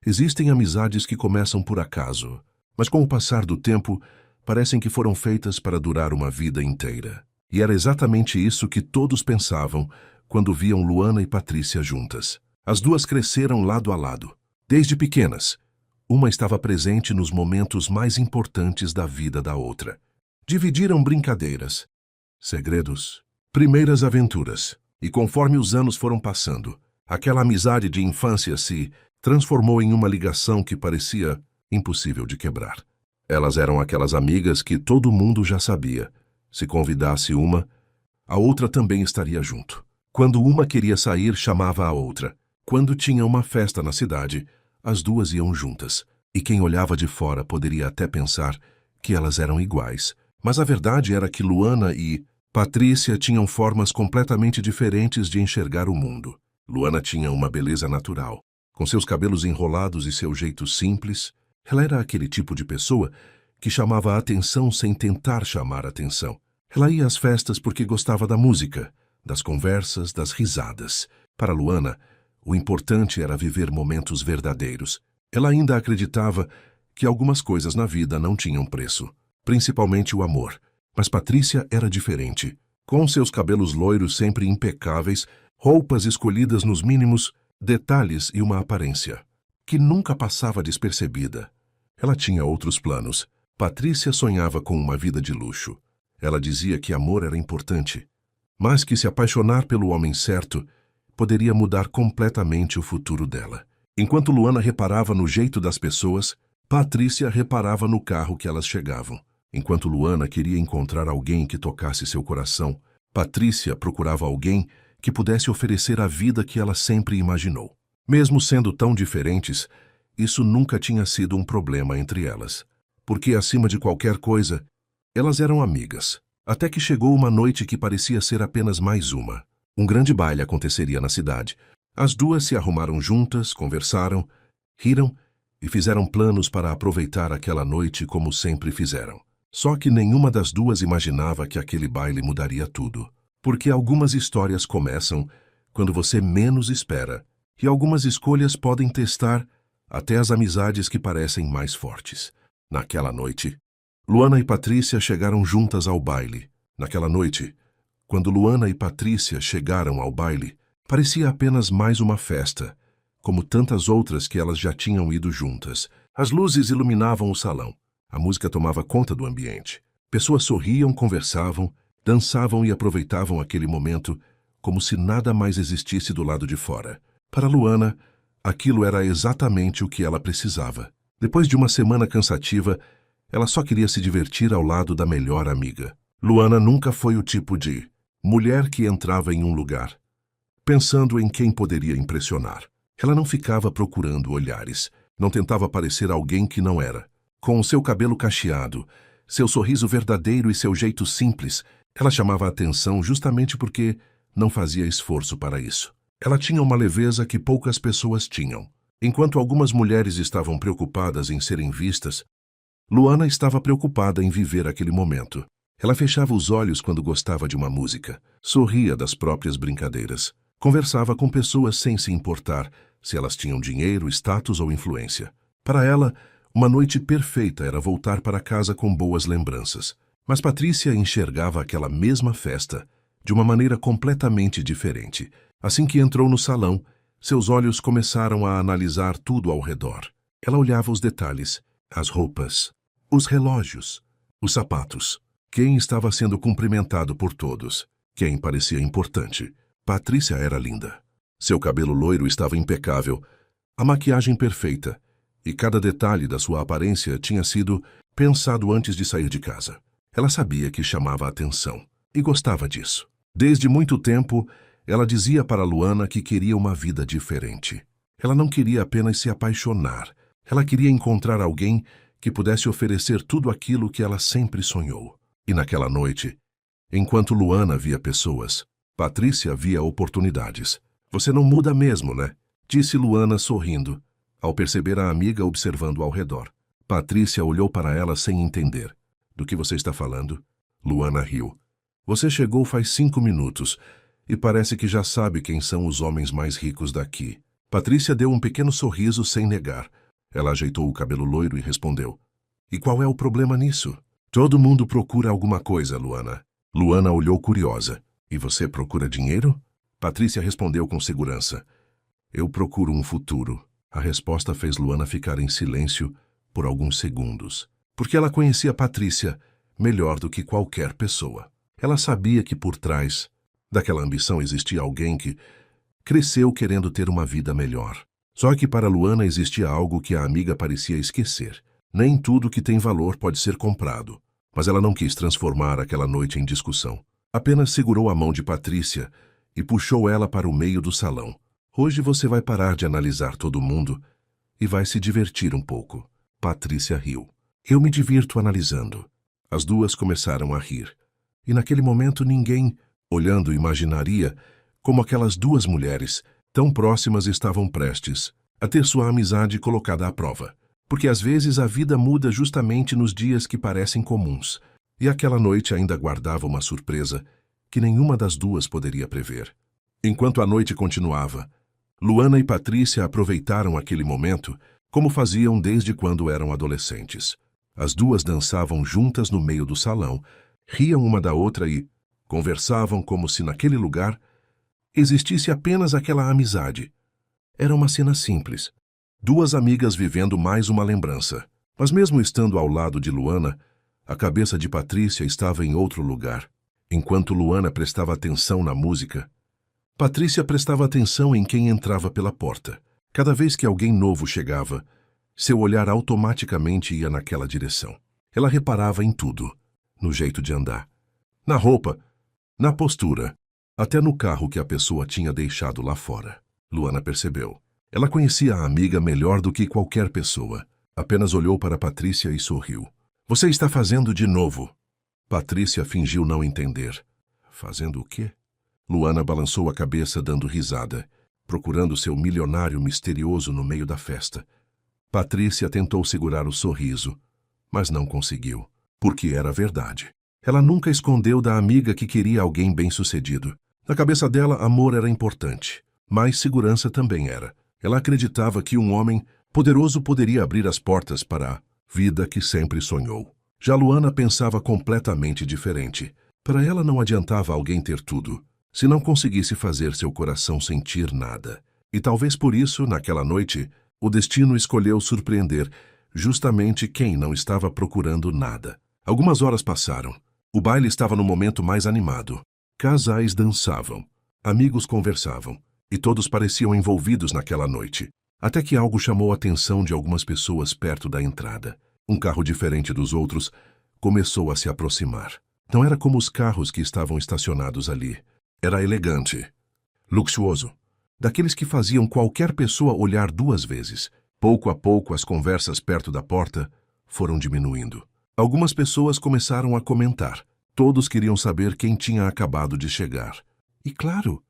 Existem amizades que começam por acaso, mas com o passar do tempo, parecem que foram feitas para durar uma vida inteira. E era exatamente isso que todos pensavam quando viam Luana e Patrícia juntas. As duas cresceram lado a lado. Desde pequenas, uma estava presente nos momentos mais importantes da vida da outra. Dividiram brincadeiras, segredos, primeiras aventuras. E conforme os anos foram passando, aquela amizade de infância se transformou em uma ligação que parecia impossível de quebrar. Elas eram aquelas amigas que todo mundo já sabia. Se convidasse uma, a outra também estaria junto. Quando uma queria sair, chamava a outra. Quando tinha uma festa na cidade, as duas iam juntas. E quem olhava de fora poderia até pensar que elas eram iguais. Mas a verdade era que Luana e Patrícia tinham formas completamente diferentes de enxergar o mundo. Luana tinha uma beleza natural. Com seus cabelos enrolados e seu jeito simples, ela era aquele tipo de pessoa que chamava a atenção sem tentar chamar a atenção. Ela ia às festas porque gostava da música, das conversas, das risadas. Para Luana, o importante era viver momentos verdadeiros. Ela ainda acreditava que algumas coisas na vida não tinham preço, principalmente o amor. Mas Patrícia era diferente. Com seus cabelos loiros sempre impecáveis, roupas escolhidas nos mínimos detalhes e uma aparência que nunca passava despercebida. Ela tinha outros planos. Patrícia sonhava com uma vida de luxo. Ela dizia que amor era importante, mas que se apaixonar pelo homem certo poderia mudar completamente o futuro dela. Enquanto Luana reparava no jeito das pessoas, Patrícia reparava no carro que elas chegavam. Enquanto Luana queria encontrar alguém que tocasse seu coração, Patrícia procurava alguém que pudesse oferecer a vida que ela sempre imaginou. Mesmo sendo tão diferentes, isso nunca tinha sido um problema entre elas, porque, acima de qualquer coisa, elas eram amigas. Até que chegou uma noite que parecia ser apenas mais uma. Um grande baile aconteceria na cidade. As duas se arrumaram juntas, conversaram, riram e fizeram planos para aproveitar aquela noite como sempre fizeram. Só que nenhuma das duas imaginava que aquele baile mudaria tudo. Porque algumas histórias começam quando você menos espera, e algumas escolhas podem testar até as amizades que parecem mais fortes. Naquela noite, Luana e Patrícia chegaram juntas ao baile. Naquela noite, quando Luana e Patrícia chegaram ao baile, parecia apenas mais uma festa, como tantas outras que elas já tinham ido juntas. As luzes iluminavam o salão. A música tomava conta do ambiente. Pessoas sorriam, conversavam, dançavam e aproveitavam aquele momento como se nada mais existisse do lado de fora. Para Luana, aquilo era exatamente o que ela precisava. Depois de uma semana cansativa, ela só queria se divertir ao lado da melhor amiga. Luana nunca foi o tipo de mulher que entrava em um lugar pensando em quem poderia impressionar. Ela não ficava procurando olhares, não tentava parecer alguém que não era. Com o seu cabelo cacheado, seu sorriso verdadeiro e seu jeito simples, ela chamava a atenção justamente porque não fazia esforço para isso. Ela tinha uma leveza que poucas pessoas tinham. Enquanto algumas mulheres estavam preocupadas em serem vistas, Luana estava preocupada em viver aquele momento. Ela fechava os olhos quando gostava de uma música, sorria das próprias brincadeiras, conversava com pessoas sem se importar se elas tinham dinheiro, status ou influência. Para ela, uma noite perfeita era voltar para casa com boas lembranças. Mas Patrícia enxergava aquela mesma festa de uma maneira completamente diferente. Assim que entrou no salão, seus olhos começaram a analisar tudo ao redor. Ela olhava os detalhes, as roupas, os relógios, os sapatos. Quem estava sendo cumprimentado por todos? Quem parecia importante? Patrícia era linda. Seu cabelo loiro estava impecável, a maquiagem perfeita, e cada detalhe da sua aparência tinha sido pensado antes de sair de casa. Ela sabia que chamava a atenção, e gostava disso. Desde muito tempo, ela dizia para Luana que queria uma vida diferente. Ela não queria apenas se apaixonar, ela queria encontrar alguém que pudesse oferecer tudo aquilo que ela sempre sonhou. E naquela noite, enquanto Luana via pessoas, Patrícia via oportunidades. Você não muda mesmo, né? Disse Luana sorrindo, ao perceber a amiga observando ao redor. Patrícia olhou para ela sem entender. Do que você está falando? Luana riu. Você chegou faz 5 minutos e parece que já sabe quem são os homens mais ricos daqui. Patrícia deu um pequeno sorriso sem negar. Ela ajeitou o cabelo loiro e respondeu: "E qual é o problema nisso? Todo mundo procura alguma coisa, Luana." Luana olhou curiosa. "E você procura dinheiro?" Patrícia respondeu com segurança: "Eu procuro um futuro." A resposta fez Luana ficar em silêncio por alguns segundos, porque ela conhecia Patrícia melhor do que qualquer pessoa. Ela sabia que por trás daquela ambição existia alguém que cresceu querendo ter uma vida melhor. Só que para Luana existia algo que a amiga parecia esquecer. Nem tudo que tem valor pode ser comprado. Mas ela não quis transformar aquela noite em discussão. Apenas segurou a mão de Patrícia e puxou ela para o meio do salão. "Hoje você vai parar de analisar todo mundo e vai se divertir um pouco." Patrícia riu. "Eu me divirto analisando." As duas começaram a rir. E naquele momento ninguém, olhando, imaginaria como aquelas duas mulheres, tão próximas, estavam prestes a ter sua amizade colocada à prova. Porque às vezes a vida muda justamente nos dias que parecem comuns. E aquela noite ainda guardava uma surpresa que nenhuma das duas poderia prever. Enquanto a noite continuava, Luana e Patrícia aproveitaram aquele momento como faziam desde quando eram adolescentes. As duas dançavam juntas no meio do salão, riam uma da outra e conversavam como se naquele lugar existisse apenas aquela amizade. Era uma cena simples. Duas amigas vivendo mais uma lembrança. Mas mesmo estando ao lado de Luana, a cabeça de Patrícia estava em outro lugar. Enquanto Luana prestava atenção na música, Patrícia prestava atenção em quem entrava pela porta. Cada vez que alguém novo chegava, seu olhar automaticamente ia naquela direção. Ela reparava em tudo. No jeito de andar, na roupa, na postura, até no carro que a pessoa tinha deixado lá fora. Luana percebeu. Ela conhecia a amiga melhor do que qualquer pessoa. Apenas olhou para Patrícia e sorriu. "Você está fazendo de novo." Patrícia fingiu não entender. "Fazendo o quê?" Luana balançou a cabeça dando risada, procurando seu milionário misterioso no meio da festa. Patrícia tentou segurar o sorriso, mas não conseguiu, porque era verdade. Ela nunca escondeu da amiga que queria alguém bem-sucedido. Na cabeça dela, amor era importante, mas segurança também era. Ela acreditava que um homem poderoso poderia abrir as portas para a vida que sempre sonhou. Já Luana pensava completamente diferente. Para ela não adiantava alguém ter tudo, se não conseguisse fazer seu coração sentir nada. E talvez por isso, naquela noite, o destino escolheu surpreender justamente quem não estava procurando nada. Algumas horas passaram. O baile estava no momento mais animado. Casais dançavam, amigos conversavam, e todos pareciam envolvidos naquela noite. Até que algo chamou a atenção de algumas pessoas perto da entrada. Um carro diferente dos outros começou a se aproximar. Não era como os carros que estavam estacionados ali. Era elegante, luxuoso, daqueles que faziam qualquer pessoa olhar duas vezes. Pouco a pouco, as conversas perto da porta foram diminuindo. Algumas pessoas começaram a comentar. Todos queriam saber quem tinha acabado de chegar. E claro,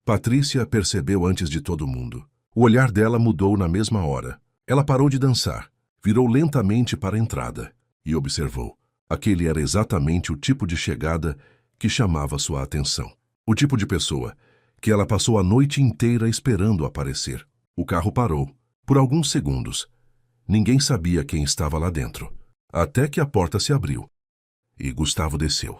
Patrícia percebeu antes de todo mundo. O olhar dela mudou na mesma hora. Ela parou de dançar, virou lentamente para a entrada e observou. Aquele era exatamente o tipo de chegada que chamava sua atenção. O tipo de pessoa que ela passou a noite inteira esperando aparecer. O carro parou. Por alguns segundos, ninguém sabia quem estava lá dentro. Até que a porta se abriu e Gustavo desceu.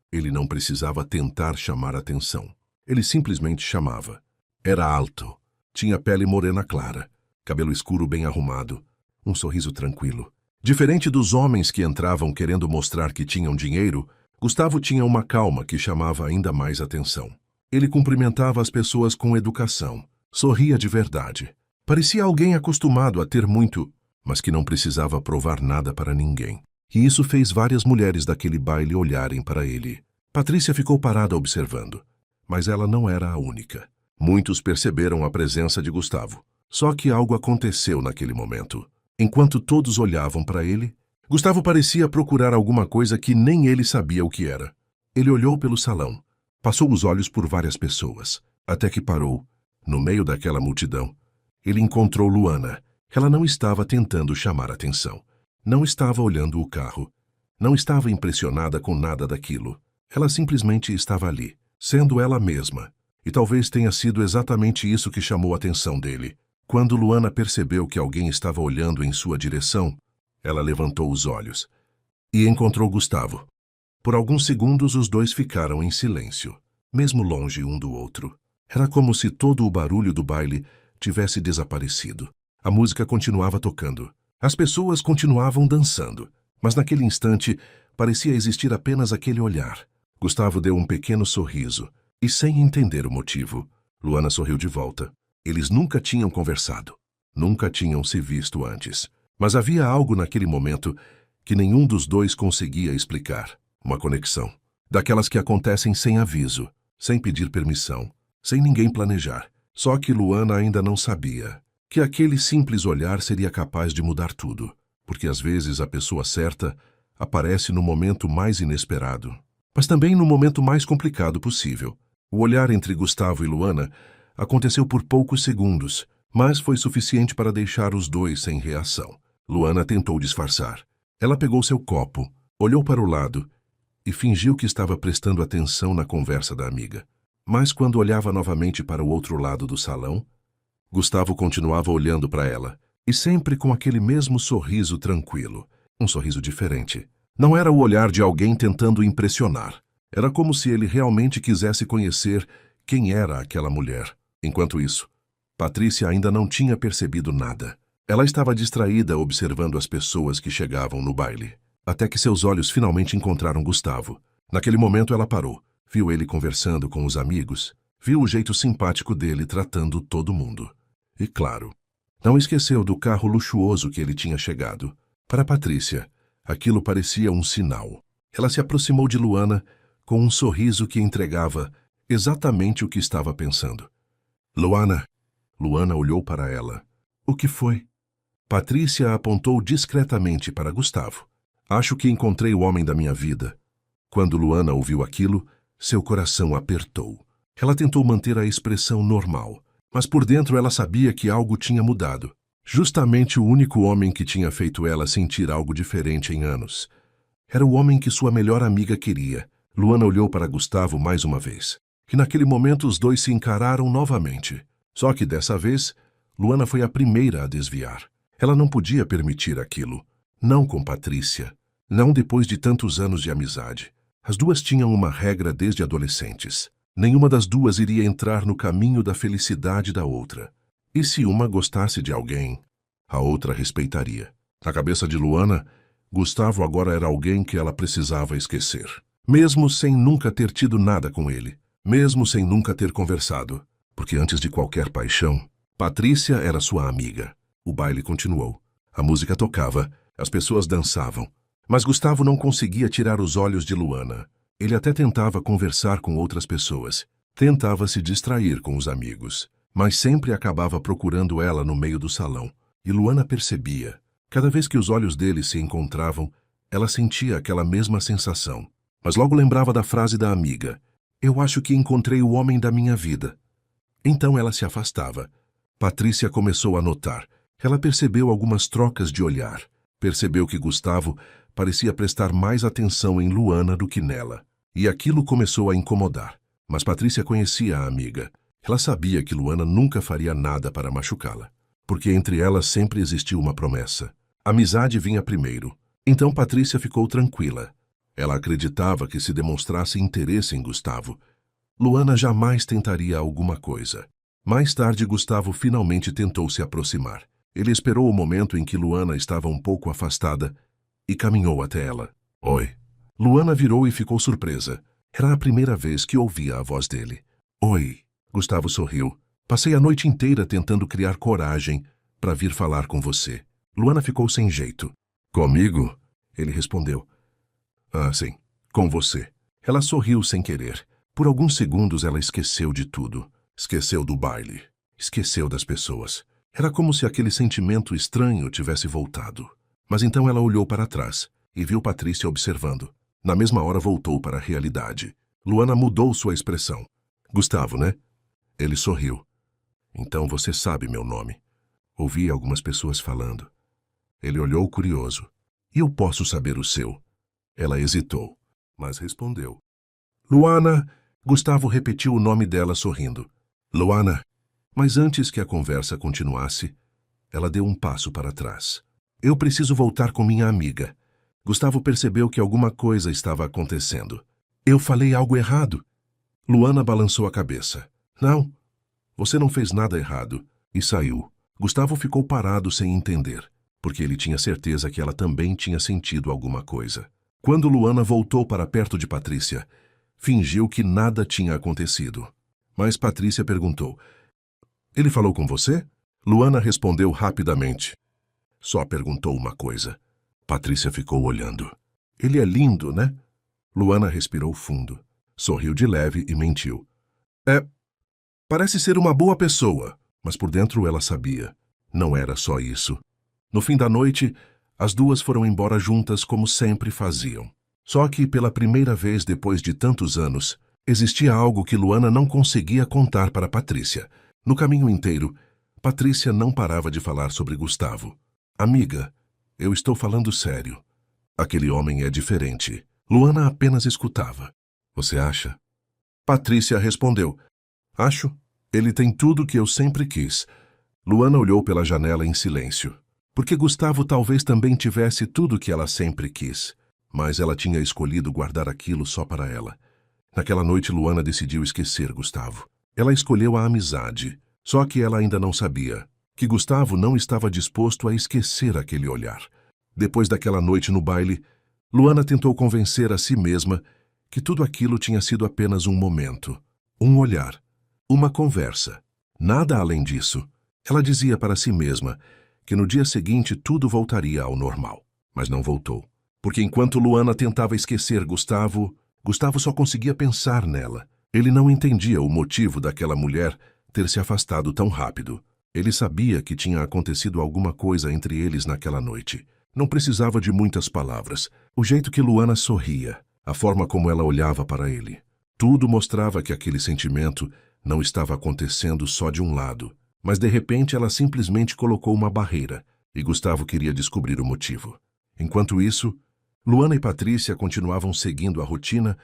Ele não precisava tentar chamar atenção. Ele simplesmente chamava. Era alto, tinha pele morena clara, cabelo escuro bem arrumado, um sorriso tranquilo. Diferente dos homens que entravam querendo mostrar que tinham dinheiro, Gustavo tinha uma calma que chamava ainda mais atenção. Ele cumprimentava as pessoas com educação, sorria de verdade. Parecia alguém acostumado a ter muito, mas que não precisava provar nada para ninguém. E isso fez várias mulheres daquele baile olharem para ele. Patrícia ficou parada observando, mas ela não era a única. Muitos perceberam a presença de Gustavo. Só que algo aconteceu naquele momento. Enquanto todos olhavam para ele, Gustavo parecia procurar alguma coisa que nem ele sabia o que era. Ele olhou pelo salão, passou os olhos por várias pessoas, até que parou, no meio daquela multidão. Ele encontrou Luana. Ela não estava tentando chamar atenção. Não estava olhando o carro. Não estava impressionada com nada daquilo. Ela simplesmente estava ali, sendo ela mesma. E talvez tenha sido exatamente isso que chamou a atenção dele. Quando Luana percebeu que alguém estava olhando em sua direção, ela levantou os olhos e encontrou Gustavo. Por alguns segundos os dois ficaram em silêncio, mesmo longe um do outro. Era como se todo o barulho do baile tivesse desaparecido. A música continuava tocando. As pessoas continuavam dançando, mas naquele instante parecia existir apenas aquele olhar. Gustavo deu um pequeno sorriso e, sem entender o motivo, Luana sorriu de volta. Eles nunca tinham conversado, nunca tinham se visto antes. Mas havia algo naquele momento que nenhum dos dois conseguia explicar. Uma conexão, daquelas que acontecem sem aviso, sem pedir permissão, sem ninguém planejar. Só que Luana ainda não sabia que aquele simples olhar seria capaz de mudar tudo, porque às vezes a pessoa certa aparece no momento mais inesperado, mas também no momento mais complicado possível. O olhar entre Gustavo e Luana aconteceu por poucos segundos, mas foi suficiente para deixar os dois sem reação. Luana tentou disfarçar. Ela pegou seu copo, olhou para o lado e fingiu que estava prestando atenção na conversa da amiga. Mas quando olhava novamente para o outro lado do salão, Gustavo continuava olhando para ela, e sempre com aquele mesmo sorriso tranquilo, um sorriso diferente. Não era o olhar de alguém tentando impressionar. Era como se ele realmente quisesse conhecer quem era aquela mulher. Enquanto isso, Patrícia ainda não tinha percebido nada. Ela estava distraída observando as pessoas que chegavam no baile, até que seus olhos finalmente encontraram Gustavo. Naquele momento ela parou, viu ele conversando com os amigos, viu o jeito simpático dele tratando todo mundo. E claro, não esqueceu do carro luxuoso que ele tinha chegado. Para Patrícia, aquilo parecia um sinal. Ela se aproximou de Luana com um sorriso que entregava exatamente o que estava pensando. Luana. Luana olhou para ela. O que foi? Patrícia apontou discretamente para Gustavo. Acho que encontrei o homem da minha vida. Quando Luana ouviu aquilo, seu coração apertou. Ela tentou manter a expressão normal, mas por dentro ela sabia que algo tinha mudado. Justamente o único homem que tinha feito ela sentir algo diferente em anos. Era o homem que sua melhor amiga queria. Luana olhou para Gustavo mais uma vez. E naquele momento os dois se encararam novamente. Só que dessa vez, Luana foi a primeira a desviar. Ela não podia permitir aquilo. Não com Patrícia. Não depois de tantos anos de amizade. As duas tinham uma regra desde adolescentes. Nenhuma das duas iria entrar no caminho da felicidade da outra. E se uma gostasse de alguém, a outra respeitaria. Na cabeça de Luana, Gustavo agora era alguém que ela precisava esquecer. Mesmo sem nunca ter tido nada com ele. Mesmo sem nunca ter conversado. Porque antes de qualquer paixão, Patrícia era sua amiga. O baile continuou. A música tocava, as pessoas dançavam. Mas Gustavo não conseguia tirar os olhos de Luana. Ele até tentava conversar com outras pessoas. Tentava se distrair com os amigos. Mas sempre acabava procurando ela no meio do salão. E Luana percebia. Cada vez que os olhos dele se encontravam, ela sentia aquela mesma sensação. Mas logo lembrava da frase da amiga. Eu acho que encontrei o homem da minha vida. Então ela se afastava. Patrícia começou a notar. Ela percebeu algumas trocas de olhar. Percebeu que Gustavo parecia prestar mais atenção em Luana do que nela. E aquilo começou a incomodar. Mas Patrícia conhecia a amiga. Ela sabia que Luana nunca faria nada para machucá-la. Porque entre elas sempre existiu uma promessa. A amizade vinha primeiro. Então Patrícia ficou tranquila. Ela acreditava que se demonstrasse interesse em Gustavo, Luana jamais tentaria alguma coisa. Mais tarde, Gustavo finalmente tentou se aproximar. Ele esperou o momento em que Luana estava um pouco afastada e caminhou até ela. Oi. Luana virou e ficou surpresa. Era a primeira vez que ouvia a voz dele. Oi. Gustavo sorriu. Passei a noite inteira tentando criar coragem para vir falar com você. Luana ficou sem jeito. Comigo? Ele respondeu. Ah, sim. Com você. Ela sorriu sem querer. Por alguns segundos ela esqueceu de tudo. Esqueceu do baile. Esqueceu das pessoas. Era como se aquele sentimento estranho tivesse voltado. Mas então ela olhou para trás e viu Patrícia observando. Na mesma hora voltou para a realidade. Luana mudou sua expressão. Gustavo, né? Ele sorriu. Então você sabe meu nome. Ouvi algumas pessoas falando. Ele olhou curioso. E eu posso saber o seu? Ela hesitou, mas respondeu. Luana. Gustavo repetiu o nome dela sorrindo. Luana. Mas antes que a conversa continuasse, ela deu um passo para trás. Eu preciso voltar com minha amiga. Gustavo percebeu que alguma coisa estava acontecendo. Eu falei algo errado. Luana balançou a cabeça. Não, você não fez nada errado. E saiu. Gustavo ficou parado sem entender, porque ele tinha certeza que ela também tinha sentido alguma coisa. Quando Luana voltou para perto de Patrícia, fingiu que nada tinha acontecido. Mas Patrícia perguntou: ele falou com você? Luana respondeu rapidamente. Só perguntou uma coisa. Patrícia ficou olhando. Ele é lindo, né? Luana respirou fundo, sorriu de leve e mentiu. Parece ser uma boa pessoa, mas por dentro ela sabia. Não era só isso. No fim da noite, as duas foram embora juntas como sempre faziam. Só que, pela primeira vez depois de tantos anos, existia algo que Luana não conseguia contar para Patrícia. No caminho inteiro, Patrícia não parava de falar sobre Gustavo. Amiga, eu estou falando sério. Aquele homem é diferente. Luana apenas escutava. Você acha? Patrícia respondeu. Acho. Ele tem tudo que eu sempre quis. Luana olhou pela janela em silêncio. Porque Gustavo talvez também tivesse tudo que ela sempre quis. Mas ela tinha escolhido guardar aquilo só para ela. Naquela noite, Luana decidiu esquecer Gustavo. Ela escolheu a amizade. Só que ela ainda não sabia que Gustavo não estava disposto a esquecer aquele olhar. Depois daquela noite no baile, Luana tentou convencer a si mesma que tudo aquilo tinha sido apenas um momento, um olhar, uma conversa. Nada além disso. Ela dizia para si mesma que no dia seguinte tudo voltaria ao normal. Mas não voltou. Porque enquanto Luana tentava esquecer Gustavo só conseguia pensar nela. Ele não entendia o motivo daquela mulher ter se afastado tão rápido. Ele sabia que tinha acontecido alguma coisa entre eles naquela noite. Não precisava de muitas palavras. O jeito que Luana sorria, a forma como ela olhava para ele. Tudo mostrava que aquele sentimento não estava acontecendo só de um lado. Mas de repente ela simplesmente colocou uma barreira, e Gustavo queria descobrir o motivo. Enquanto isso, Luana e Patrícia continuavam seguindo a rotina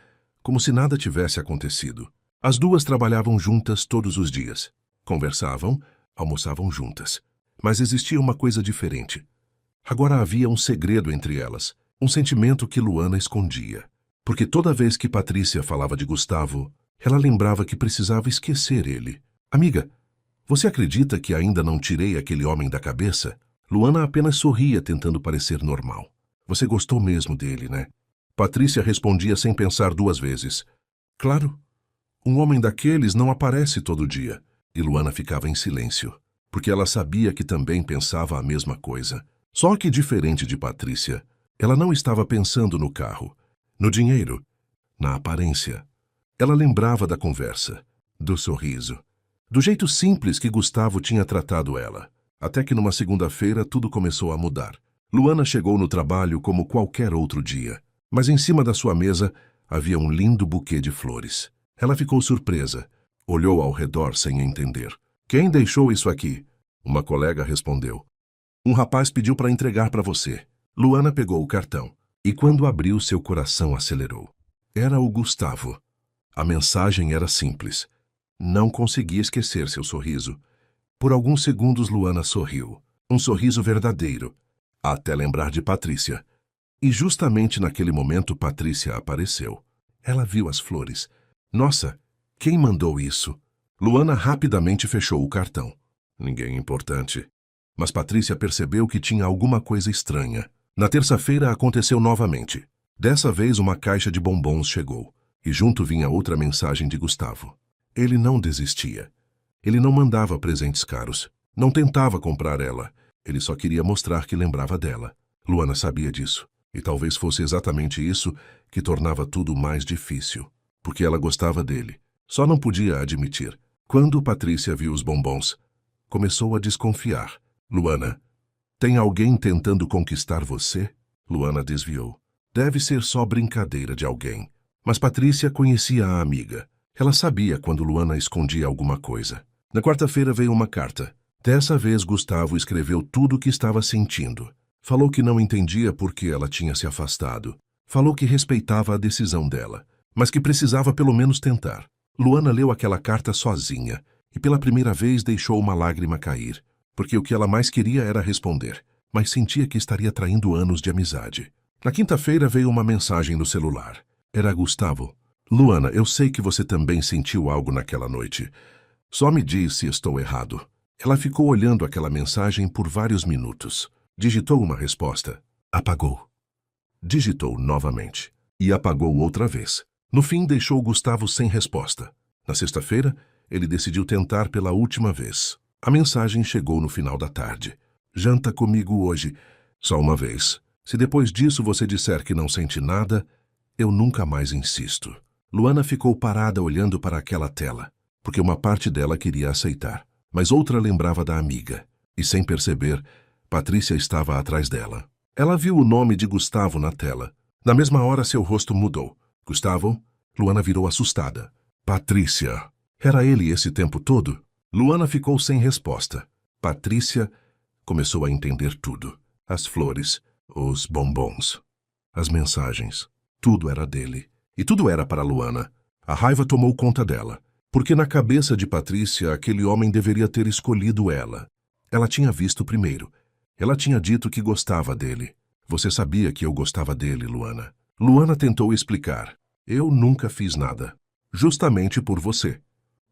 como se nada tivesse acontecido. As duas trabalhavam juntas todos os dias. Conversavam, almoçavam juntas. Mas existia uma coisa diferente. Agora havia um segredo entre elas, um sentimento que Luana escondia. Porque toda vez que Patrícia falava de Gustavo, ela lembrava que precisava esquecer ele. Amiga, você acredita que ainda não tirei aquele homem da cabeça? Luana apenas sorria tentando parecer normal. Você gostou mesmo dele, né? Patrícia respondia sem pensar duas vezes. Claro. Um homem daqueles não aparece todo dia. E Luana ficava em silêncio, porque ela sabia que também pensava a mesma coisa. Só que, diferente de Patrícia, ela não estava pensando no carro, no dinheiro, na aparência. Ela lembrava da conversa, do sorriso, do jeito simples que Gustavo tinha tratado ela. Até que numa segunda-feira tudo começou a mudar. Luana chegou no trabalho como qualquer outro dia, mas em cima da sua mesa havia um lindo buquê de flores. Ela ficou surpresa. Olhou ao redor sem entender. Quem deixou isso aqui? Uma colega respondeu. Um rapaz pediu para entregar para você. Luana pegou o cartão. E quando abriu, seu coração acelerou. Era o Gustavo. A mensagem era simples. Não conseguia esquecer seu sorriso. Por alguns segundos, Luana sorriu. Um sorriso verdadeiro. Até lembrar de Patrícia. E justamente naquele momento, Patrícia apareceu. Ela viu as flores. Nossa! Quem mandou isso? Luana rapidamente fechou o cartão. Ninguém importante. Mas Patrícia percebeu que tinha alguma coisa estranha. Na terça-feira aconteceu novamente. Dessa vez uma caixa de bombons chegou. E junto vinha outra mensagem de Gustavo. Ele não desistia. Ele não mandava presentes caros. Não tentava comprar ela. Ele só queria mostrar que lembrava dela. Luana sabia disso. E talvez fosse exatamente isso que tornava tudo mais difícil. Porque ela gostava dele. Só não podia admitir. Quando Patrícia viu os bombons, começou a desconfiar. Luana, tem alguém tentando conquistar você? Luana desviou. Deve ser só brincadeira de alguém. Mas Patrícia conhecia a amiga. Ela sabia quando Luana escondia alguma coisa. Na quarta-feira veio uma carta. Dessa vez Gustavo escreveu tudo o que estava sentindo. Falou que não entendia por que ela tinha se afastado. Falou que respeitava a decisão dela, mas que precisava pelo menos tentar. Luana leu aquela carta sozinha e pela primeira vez deixou uma lágrima cair, porque o que ela mais queria era responder, mas sentia que estaria traindo anos de amizade. Na quinta-feira veio uma mensagem no celular. Era Gustavo. Luana, eu sei que você também sentiu algo naquela noite. Só me diz se estou errado. Ela ficou olhando aquela mensagem por vários minutos. Digitou uma resposta. Apagou. Digitou novamente. E apagou outra vez. No fim, deixou Gustavo sem resposta. Na sexta-feira, ele decidiu tentar pela última vez. A mensagem chegou no final da tarde. Janta comigo hoje. Só uma vez. Se depois disso você disser que não sente nada, eu nunca mais insisto. Luana ficou parada olhando para aquela tela, porque uma parte dela queria aceitar, mas outra lembrava da amiga. E sem perceber, Patrícia estava atrás dela. Ela viu o nome de Gustavo na tela. Na mesma hora, seu rosto mudou. Gustavo? Luana virou assustada. Patrícia. Era ele esse tempo todo? Luana ficou sem resposta. Patrícia começou a entender tudo. As flores, os bombons, as mensagens. Tudo era dele. E tudo era para Luana. A raiva tomou conta dela, porque na cabeça de Patrícia aquele homem deveria ter escolhido ela. Ela tinha visto primeiro. Ela tinha dito que gostava dele. Você sabia que eu gostava dele, Luana. Luana tentou explicar. Eu nunca fiz nada. Justamente por você.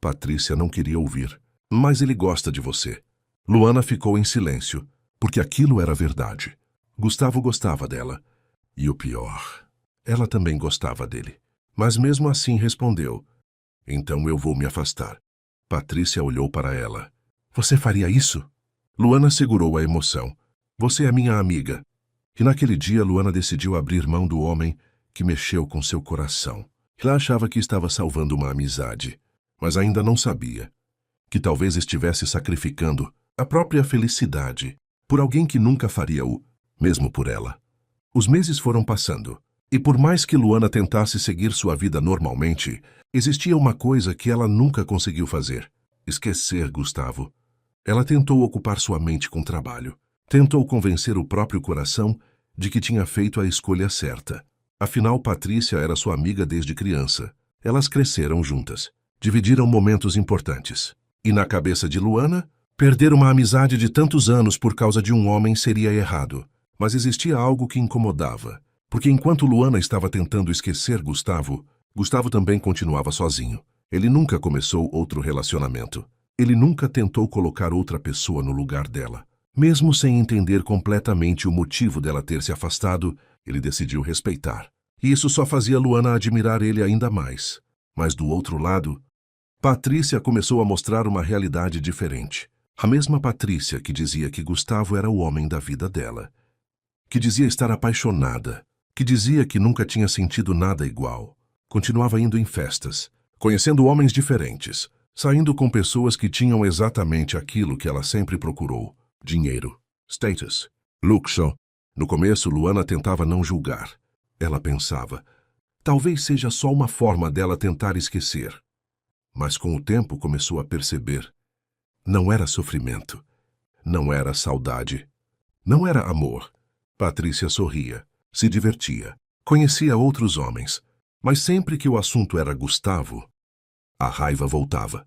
Patrícia não queria ouvir. Mas ele gosta de você. Luana ficou em silêncio, porque aquilo era verdade. Gustavo gostava dela. E o pior, ela também gostava dele. Mas mesmo assim respondeu. Então eu vou me afastar. Patrícia olhou para ela. Você faria isso? Luana segurou a emoção. Você é minha amiga. E naquele dia Luana decidiu abrir mão do homem que mexeu com seu coração. Ela achava que estava salvando uma amizade, mas ainda não sabia que talvez estivesse sacrificando a própria felicidade por alguém que nunca faria o mesmo por ela. Os meses foram passando, e por mais que Luana tentasse seguir sua vida normalmente, existia uma coisa que ela nunca conseguiu fazer: esquecer Gustavo. Ela tentou ocupar sua mente com trabalho. Tentou convencer o próprio coração de que tinha feito a escolha certa. Afinal, Patrícia era sua amiga desde criança. Elas cresceram juntas. Dividiram momentos importantes. E na cabeça de Luana, perder uma amizade de tantos anos por causa de um homem seria errado. Mas existia algo que incomodava. Porque enquanto Luana estava tentando esquecer Gustavo, Gustavo também continuava sozinho. Ele nunca começou outro relacionamento. Ele nunca tentou colocar outra pessoa no lugar dela. Mesmo sem entender completamente o motivo dela ter se afastado, ele decidiu respeitar. E isso só fazia Luana admirar ele ainda mais. Mas do outro lado, Patrícia começou a mostrar uma realidade diferente. A mesma Patrícia que dizia que Gustavo era o homem da vida dela. Que dizia estar apaixonada. Que dizia que nunca tinha sentido nada igual. Continuava indo em festas, conhecendo homens diferentes, saindo com pessoas que tinham exatamente aquilo que ela sempre procurou: dinheiro, status, luxo. No começo, Luana tentava não julgar. Ela pensava, talvez seja só uma forma dela tentar esquecer. Mas com o tempo começou a perceber. Não era sofrimento. Não era saudade. Não era amor. Patrícia sorria, se divertia, conhecia outros homens. Mas sempre que o assunto era Gustavo, a raiva voltava.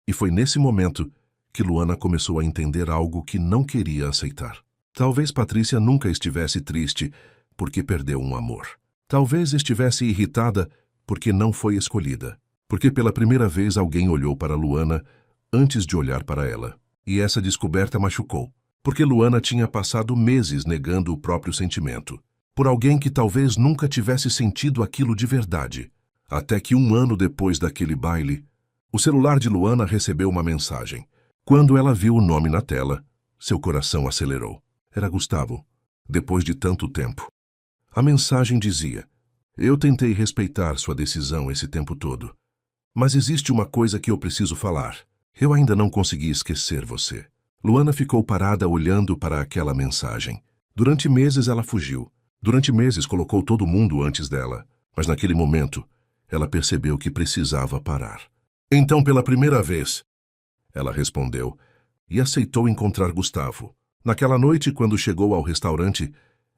E foi nesse momento que Luana começou a entender algo que não queria aceitar. Talvez Patrícia nunca estivesse triste porque perdeu um amor. Talvez estivesse irritada porque não foi escolhida. Porque pela primeira vez alguém olhou para Luana antes de olhar para ela. E essa descoberta machucou. Porque Luana tinha passado meses negando o próprio sentimento. Por alguém que talvez nunca tivesse sentido aquilo de verdade. Até que 1 ano depois daquele baile, o celular de Luana recebeu uma mensagem. Quando ela viu o nome na tela, seu coração acelerou. Era Gustavo, depois de tanto tempo. A mensagem dizia: eu tentei respeitar sua decisão esse tempo todo. Mas existe uma coisa que eu preciso falar. Eu ainda não consegui esquecer você. Luana ficou parada olhando para aquela mensagem. Durante meses ela fugiu. Durante meses colocou todo mundo antes dela. Mas naquele momento, ela percebeu que precisava parar. Então, pela primeira vez, ela respondeu e aceitou encontrar Gustavo. Naquela noite, quando chegou ao restaurante,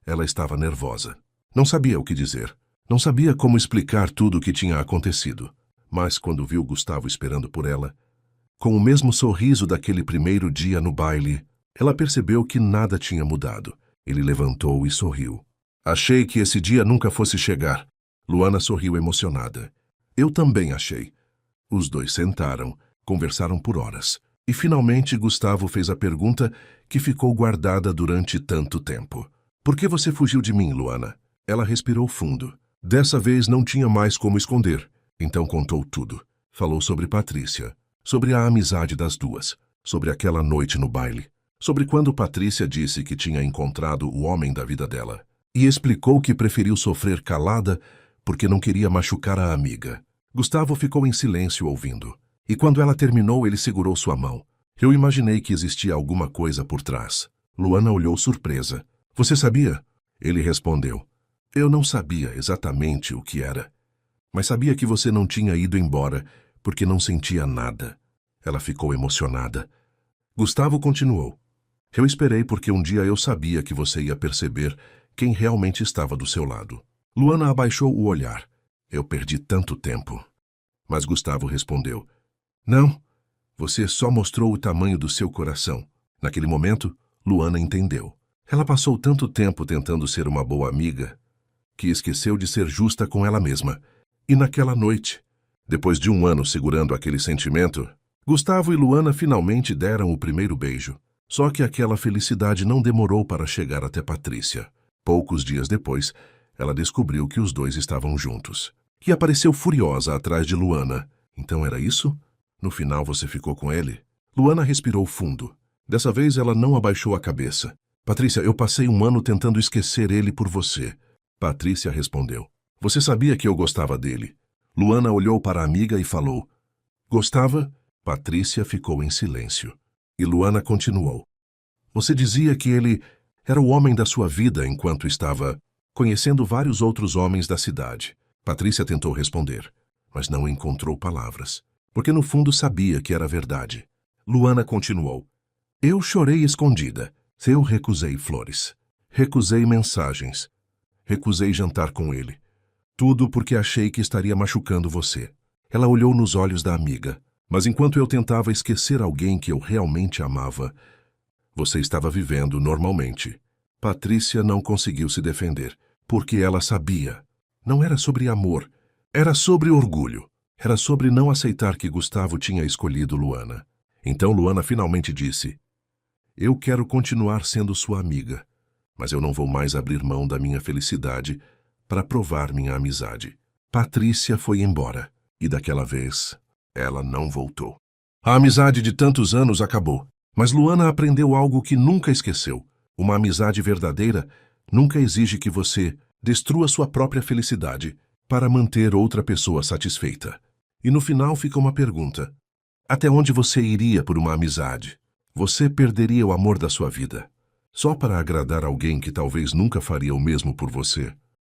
ela estava nervosa. Não sabia o que dizer. Não sabia como explicar tudo o que tinha acontecido. Mas quando viu Gustavo esperando por ela, Com o mesmo sorriso daquele primeiro dia no baile, ela percebeu que nada tinha mudado. Ele levantou e sorriu. Achei que esse dia nunca fosse chegar. Luana sorriu emocionada. Eu também achei. Os dois sentaram, conversaram por horas. E finalmente Gustavo fez a pergunta que ficou guardada durante tanto tempo. Por que você fugiu de mim, Luana? Ela respirou fundo. Dessa vez não tinha mais como esconder. Então contou tudo. Falou sobre Patrícia, sobre a amizade das duas, sobre aquela noite no baile, sobre quando Patrícia disse que tinha encontrado o homem da vida dela. E explicou que preferiu sofrer calada porque não queria machucar a amiga. Gustavo ficou em silêncio ouvindo. E quando ela terminou, ele segurou sua mão. Eu imaginei que existia alguma coisa por trás. Luana olhou surpresa. Você sabia? Ele respondeu. Eu não sabia exatamente o que era, mas sabia que você não tinha ido embora porque não sentia nada. Ela ficou emocionada. Gustavo continuou. Eu esperei porque um dia eu sabia que você ia perceber quem realmente estava do seu lado. Luana abaixou o olhar. Eu perdi tanto tempo. Mas Gustavo respondeu. Não, você só mostrou o tamanho do seu coração. Naquele momento, Luana entendeu. Ela passou tanto tempo tentando ser uma boa amiga que esqueceu de ser justa com ela mesma. E naquela noite, depois de um ano segurando aquele sentimento, Gustavo e Luana finalmente deram o primeiro beijo. Só que aquela felicidade não demorou para chegar até Patrícia. Poucos dias depois, ela descobriu que os dois estavam juntos. E apareceu furiosa atrás de Luana. Então era isso? No final você ficou com ele? Luana respirou fundo. Dessa vez ela não abaixou a cabeça. Patrícia, eu passei um ano tentando esquecer ele por você. Patrícia respondeu. Você sabia que eu gostava dele. Luana olhou para a amiga e falou. Gostava? Patrícia ficou em silêncio. E Luana continuou. Você dizia que ele era o homem da sua vida enquanto estava conhecendo vários outros homens da cidade. Patrícia tentou responder, mas não encontrou palavras, porque no fundo sabia que era verdade. Luana continuou. Eu chorei escondida. Eu recusei flores. Recusei mensagens. Recusei jantar com ele. Tudo porque achei que estaria machucando você. Ela olhou nos olhos da amiga. Mas enquanto eu tentava esquecer alguém que eu realmente amava, você estava vivendo normalmente. Patrícia não conseguiu se defender, porque ela sabia. Não era sobre amor, era sobre orgulho. Era sobre não aceitar que Gustavo tinha escolhido Luana. Então Luana finalmente disse, eu quero continuar sendo sua amiga, mas eu não vou mais abrir mão da minha felicidade para provar minha amizade. Patrícia foi embora, e daquela vez, ela não voltou. A amizade de tantos anos acabou, mas Luana aprendeu algo que nunca esqueceu. Uma amizade verdadeira nunca exige que você destrua sua própria felicidade para manter outra pessoa satisfeita. E no final fica uma pergunta. Até onde você iria por uma amizade? Você perderia o amor da sua vida só para agradar alguém que talvez nunca faria o mesmo por você?